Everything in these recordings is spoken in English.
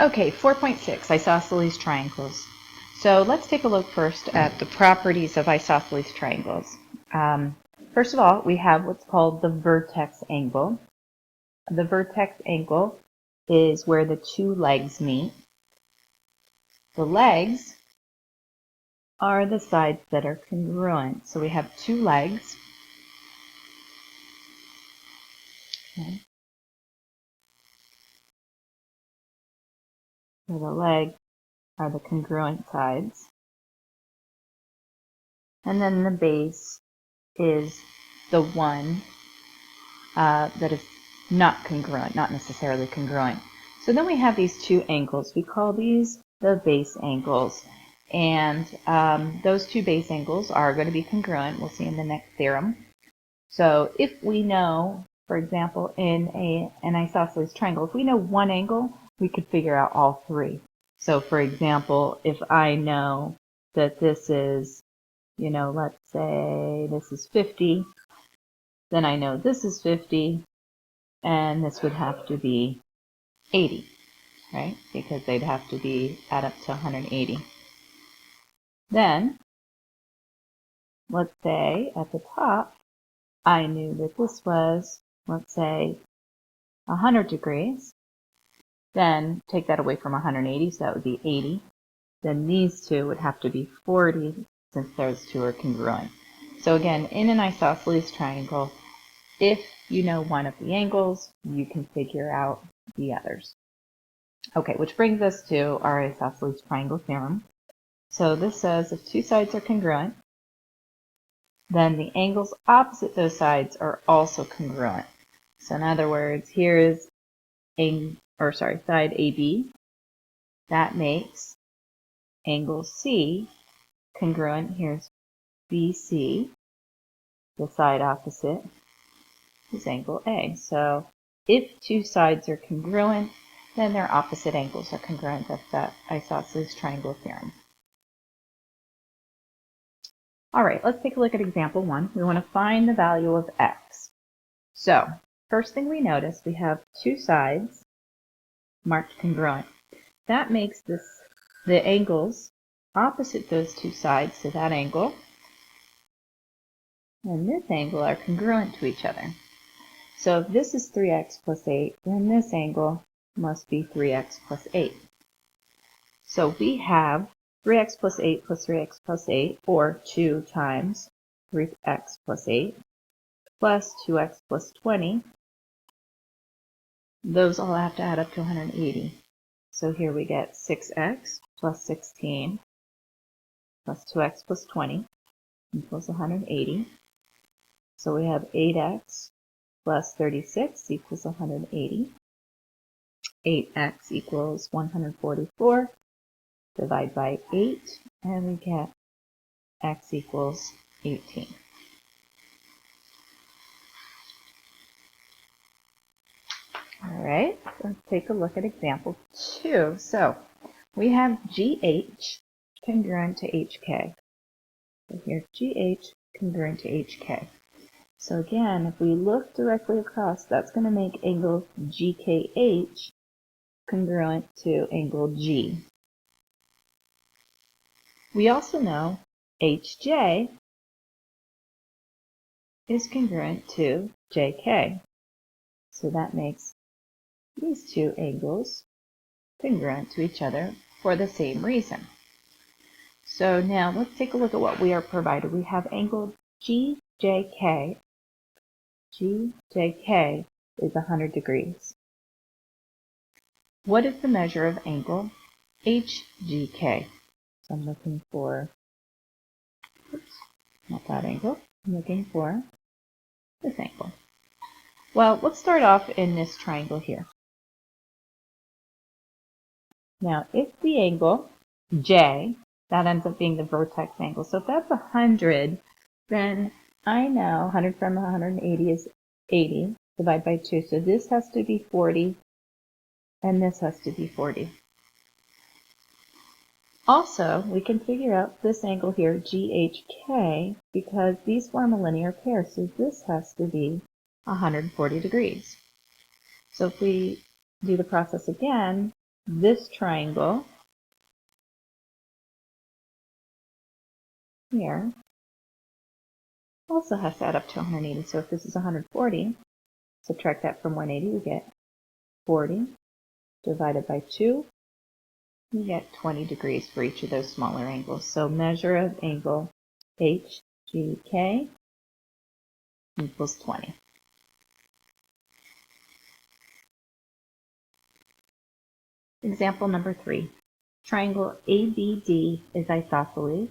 Okay, 4.6, isosceles triangles. So let's take a look first at the properties of isosceles triangles. First of all, we have what's called the vertex angle. The vertex angle is where the two legs meet. The legs are the sides that are congruent. So we have two legs. Okay. So the legs are the congruent sides. And then the base is the one that is not congruent, not necessarily congruent. So then we have these two angles. We call these the base angles. And those two base angles are going to be congruent. We'll see in the next theorem. So if we know, for example, in an isosceles triangle, if we know one angle, we could figure out all three. So for example, if I know that this is, let's say this is 50, then I know this is 50, and this would have to be 80, right? Because they'd have to add up to 180. Then, let's say at the top, I knew that this was, let's say, 100 degrees. Then take that away from 180, so that would be 80. Then these two would have to be 40, since those two are congruent. So again, in an isosceles triangle, if you know one of the angles, you can figure out the others. Okay, which brings us to our isosceles triangle theorem. So this says if two sides are congruent, then the angles opposite those sides are also congruent. So in other words, here is side AB. That makes angle C congruent. Here's BC. The side opposite is angle A. So if two sides are congruent, then their opposite angles are congruent. That's that isosceles triangle theorem. All right, let's take a look at example 1. We want to find the value of x. So first thing we notice, we have two sides marked congruent. That makes the angles opposite those two sides to that angle and this angle are congruent to each other. So if this is 3x plus 8, then this angle must be 3x plus 8. So we have 3x plus 8 plus 3x plus 8, or 2 times 3x plus 8, plus 2x plus 20. Those all have to add up to 180. So here we get 6x plus 16 plus 2x plus 20 equals 180. So we have 8x plus 36 equals 180. 8x equals 144. Divide by 8, and we get x equals 18. All right, let's take a look at example 2. So we have GH congruent to HK. So here's GH congruent to HK. So again, if we look directly across, that's going to make angle GKH congruent to angle G. We also know HJ is congruent to JK. So that makes these two angles congruent to each other for the same reason. So now let's take a look at what we are provided. We have angle GJK. GJK is 100 degrees. What is the measure of angle HGK? So I'm looking for, not that angle, I'm looking for this angle. Well, let's start off in this triangle here. Now, if the angle J, that ends up being the vertex angle, so if that's 100, then I know 100 from 180 is 80, divide by 2, so this has to be 40, and this has to be 40. Also, we can figure out this angle here, GHK, because these form a linear pair, so this has to be 140 degrees. So if we do the process again, this triangle here also has to add up to 180. So if this is 140, subtract that from 180, we get 40 divided by 2. You get 20 degrees for each of those smaller angles. So measure of angle HGK equals 20. Example number 3. Triangle ABD is isosceles,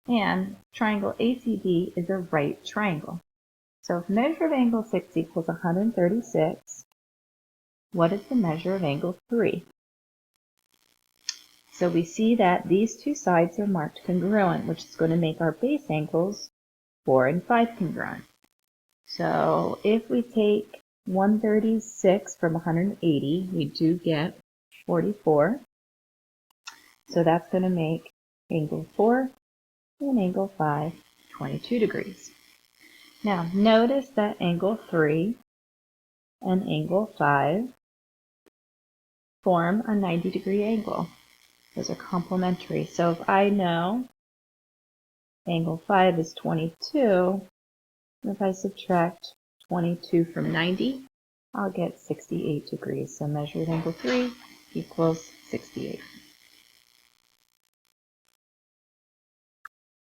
and triangle ACB is a right triangle. So if measure of angle 6 equals 136, what is the measure of angle 3? So we see that these two sides are marked congruent, which is going to make our base angles 4 and 5 congruent. So if we take 136 from 180, we do get 44. So that's going to make angle 4 and angle 5 22 degrees. Now notice that angle 3 and angle 5 form a 90-degree angle. Those are complementary. So if I know angle 5 is 22, if I subtract 22 from 90, I'll get 68 degrees. So measured angle 3 equals 68.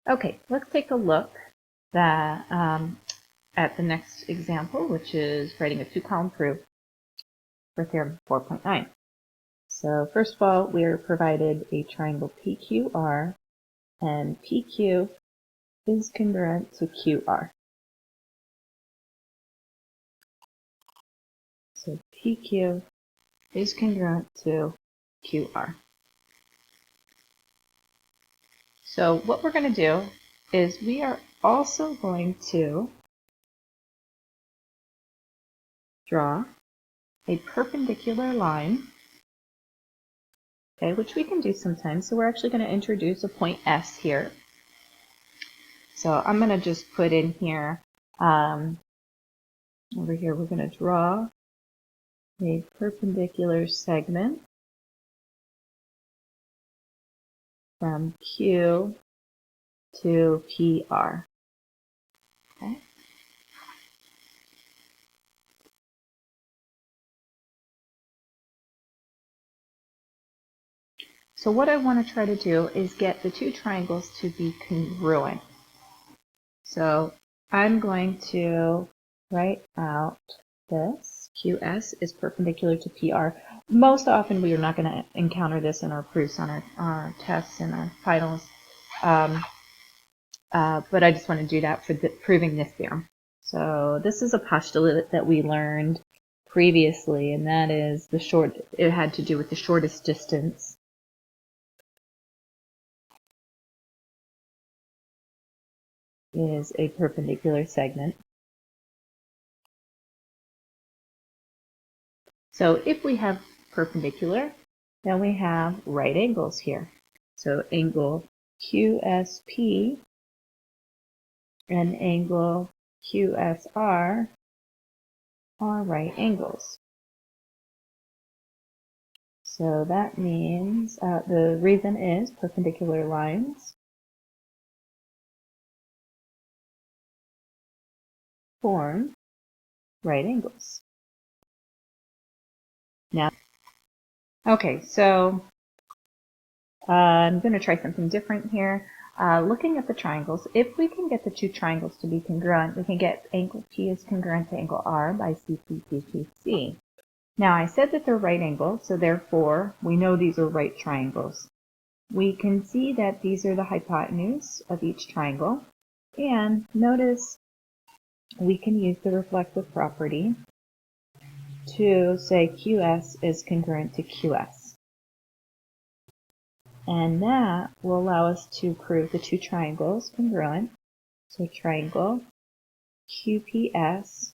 Okay, let's take a look at the next example, which is writing a two-column proof for theorem 4.9. So first of all, we are provided a triangle PQR, and PQ is congruent to QR. So PQ is congruent to QR. So what we're going to do is we are also going to draw a perpendicular line, okay, which we can do sometimes. So we're actually going to introduce a point S here. So I'm going to just put in here, over here, we're going to draw a perpendicular segment from Q to PR. Okay. So what I want to try to do is get the two triangles to be congruent. So I'm going to write out this. QS is perpendicular to PR. Most often we are not going to encounter this in our proofs on our tests and our finals. But I just want to do that for proving this theorem. So this is a postulate that we learned previously, and that is it had to do with the shortest distance is a perpendicular segment. So if we have perpendicular, then we have right angles here. So angle QSP and angle QSR are right angles. So that means the reason is perpendicular lines form right angles. Now, okay, so I'm going to try something different here. Looking at the triangles, if we can get the two triangles to be congruent, we can get angle P is congruent to angle R by CC. Now, I said that they're right angles, so therefore we know these are right triangles. We can see that these are the hypotenuse of each triangle, and notice we can use the reflective property to say QS is congruent to QS. And that will allow us to prove the two triangles congruent. So triangle QPS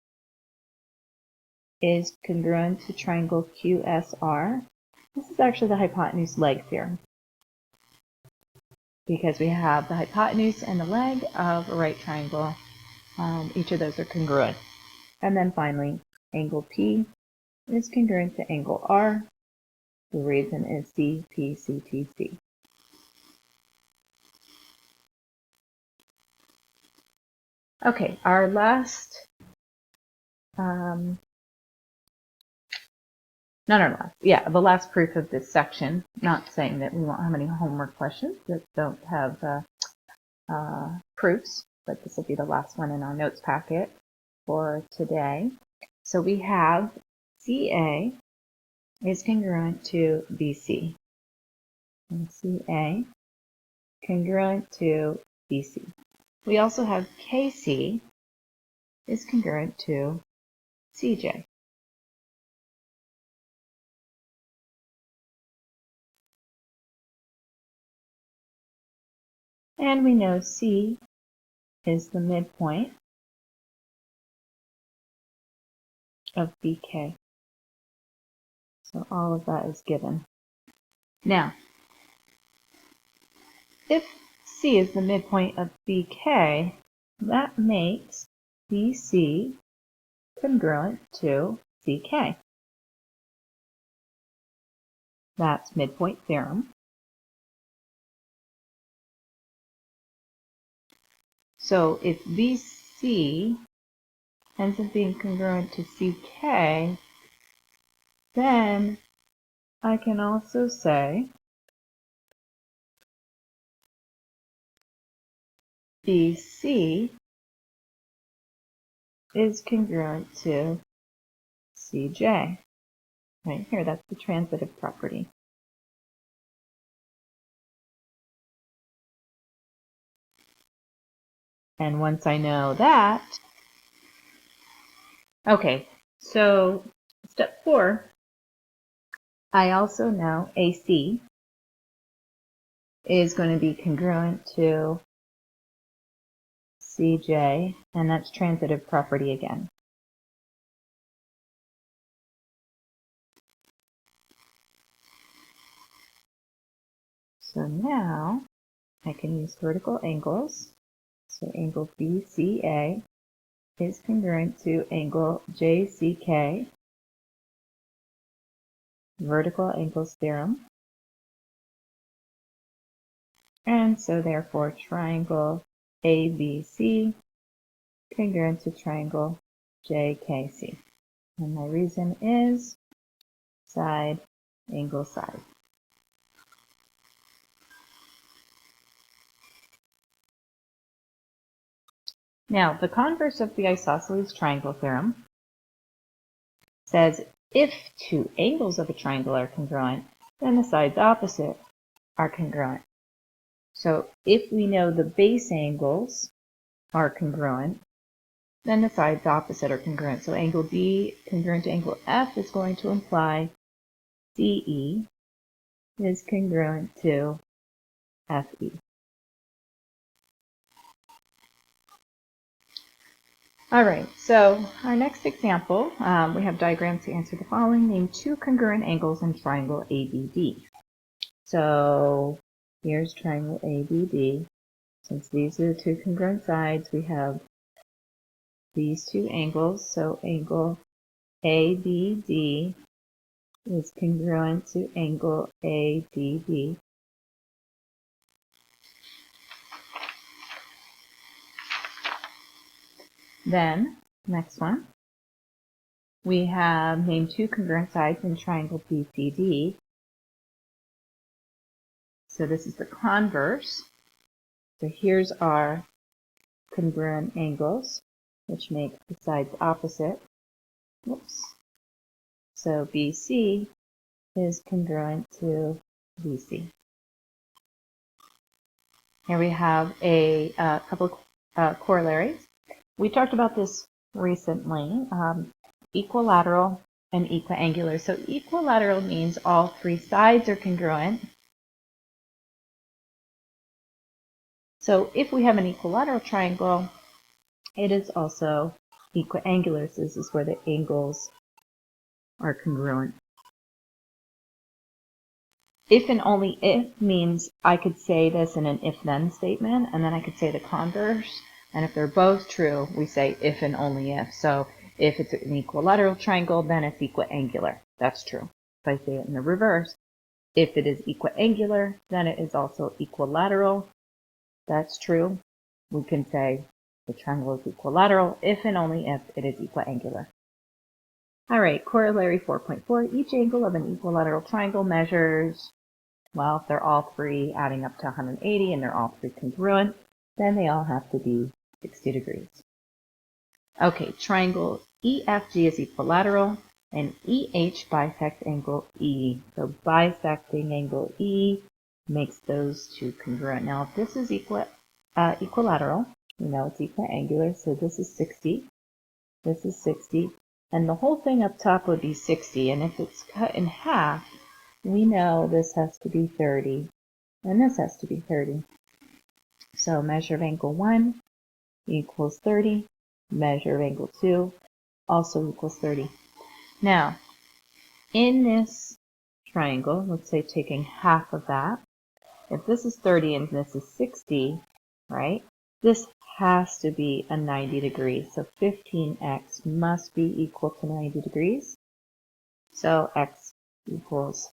is congruent to triangle QSR. This is actually the hypotenuse leg theorem, because we have the hypotenuse and the leg of a right triangle. Each of those are congruent. And then finally, angle P is congruent to angle R, The reason is CPCTC. Okay, our last, the last proof of this section, not saying that we won't have any homework questions that don't have proofs, but this will be the last one in our notes packet for today. So we have CA is congruent to BC, and CA congruent to BC. We also have KC is congruent to CJ. And we know C is the midpoint of BK. So all of that is given. Now, if C is the midpoint of BK, that makes BC congruent to CK. That's midpoint theorem. So if BC ends up being congruent to CK, then I can also say BC is congruent to CJ. Right here, that's the transitive property. And once I know that, okay, so step 4, I also know AC is going to be congruent to CJ, and that's transitive property again. So now I can use vertical angles. So angle BCA is congruent to angle JCK, vertical angles theorem. And so therefore triangle ABC congruent to triangle JKC. And my reason is side, angle, side. Now, the converse of the isosceles triangle theorem says if two angles of a triangle are congruent, then the sides opposite are congruent. So if we know the base angles are congruent, then the sides opposite are congruent. So angle D congruent to angle F is going to imply CE is congruent to FE. All right, so our next example, we have diagrams to answer the following. Name two congruent angles in triangle ABD. So here's triangle ABD. Since these are the two congruent sides, we have these two angles. So angle ABD is congruent to angle ADB. Then, next one, we have name two congruent sides in triangle BCD. So this is the converse. So here's our congruent angles, which make the sides opposite. Whoops. So BC is congruent to BC. Here we have a couple of corollaries. We talked about this recently, equilateral and equiangular. So equilateral means all three sides are congruent. So if we have an equilateral triangle, it is also equiangular. So this is where the angles are congruent. If and only if means I could say this in an if-then statement, and then I could say the converse. And if they're both true, we say if and only if. So if it's an equilateral triangle, then it's equiangular. That's true. if I say it in the reverse, if it is equiangular, then it is also equilateral. That's true. We can say the triangle is equilateral if and only if it is equiangular. All right, corollary 4.4. Each angle of an equilateral triangle measures, well, if they're all three adding up to 180 and they're all three congruent, then they all have to be 60 degrees. Okay, triangle EFG is equilateral and EH bisects angle E. So bisecting angle E makes those two congruent. Now, if this is equilateral, we know it's equiangular, so this is 60, this is 60, and the whole thing up top would be 60, and if it's cut in half, we know this has to be 30, and this has to be 30. So measure of angle 1 equals 30, measure of angle 2 also equals 30. Now, in this triangle, let's say taking half of that, if this is 30 and this is 60, right, this has to be a 90 degrees. So 15x must be equal to 90 degrees. So x equals